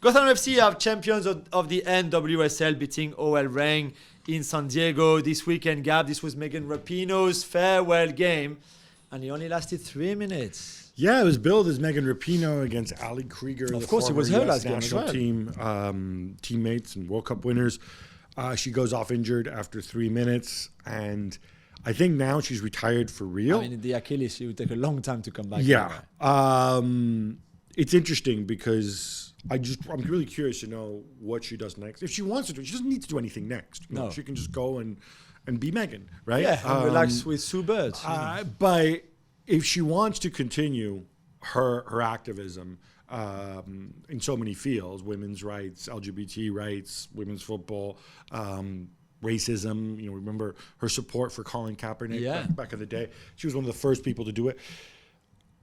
Gotham FC are champions of the NWSL, beating OL Reign in San Diego this weekend. Gab, this was Megan Rapinoe's farewell game, and it only lasted 3 minutes. Yeah, it was billed as Megan Rapinoe against Ali Krieger. Of course, it was her last game as national well. team teammates and World Cup winners. She goes off injured after 3 minutes, and I think now she's retired for real. I mean, the Achilles, it would take a long time to come back. Yeah. It's interesting because I'm really curious to know what she does next. If she wants to do it, she doesn't need to do anything next. You know, she can just go and be Megan, right? Yeah, and relax with Sue Bird. But if she wants to continue her activism in so many fields, women's rights, LGBT rights, women's football, racism, remember her support for Colin Kaepernick back in the day. She was one of the first people to do it.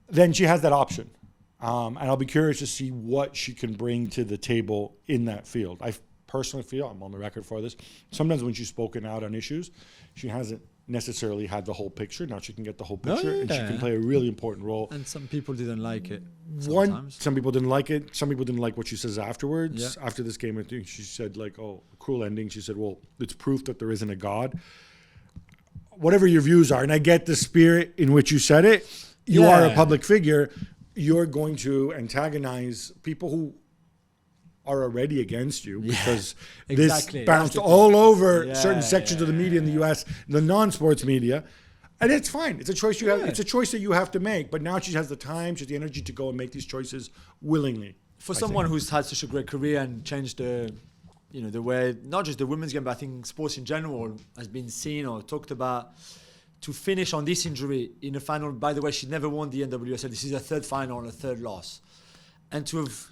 Then she has that option. And I'll be curious to see what she can bring to the table in that field. I personally feel, I'm on the record for this, sometimes when she's spoken out on issues, she hasn't necessarily had the whole picture. Now she can get the whole picture, and she can play a really important role. And some people didn't like it. Some people didn't like it. Some people didn't like what she says afterwards. Yeah. After this game, I think she said, cruel ending. She said, well, it's proof that there isn't a God. Whatever your views are, and I get the spirit in which you said it, you are a public figure. You're going to antagonize people who are already against you because this bounced all over certain sections of the media in the U.S., the non-sports media, and it's fine. It's a choice you have. It's a choice that you have to make. But now she has the time, she has the energy to go and make these choices willingly. For someone who's had such a great career and changed the way not just the women's game, but I think sports in general has been seen or talked about. To finish on this injury in a final, by the way, she never won the NWSL. This is her third final and a third loss. And to have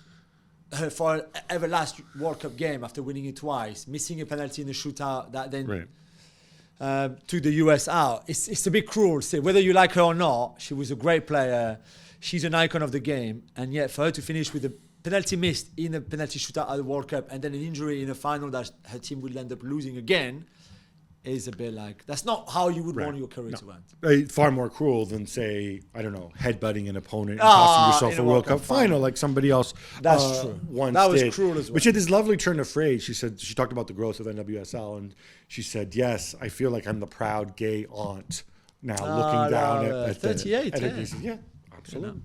her for ever last World Cup game after winning it twice, missing a penalty in the shootout that then took the US out. It's a bit cruel. So whether you like her or not, she was a great player. She's an icon of the game. And yet for her to finish with a penalty missed in a penalty shootout at the World Cup and then an injury in a final that her team will end up losing again, is a bit like, that's not how you would want your career to end. Far more cruel than, say, I don't know, headbutting an opponent and costing yourself a World Cup final like somebody else once that was did. Cruel as well. But she had this lovely turn of phrase. She talked about the growth of NWSL, and she said, yes, I feel like I'm the proud gay aunt now looking down at 38, yeah, absolutely.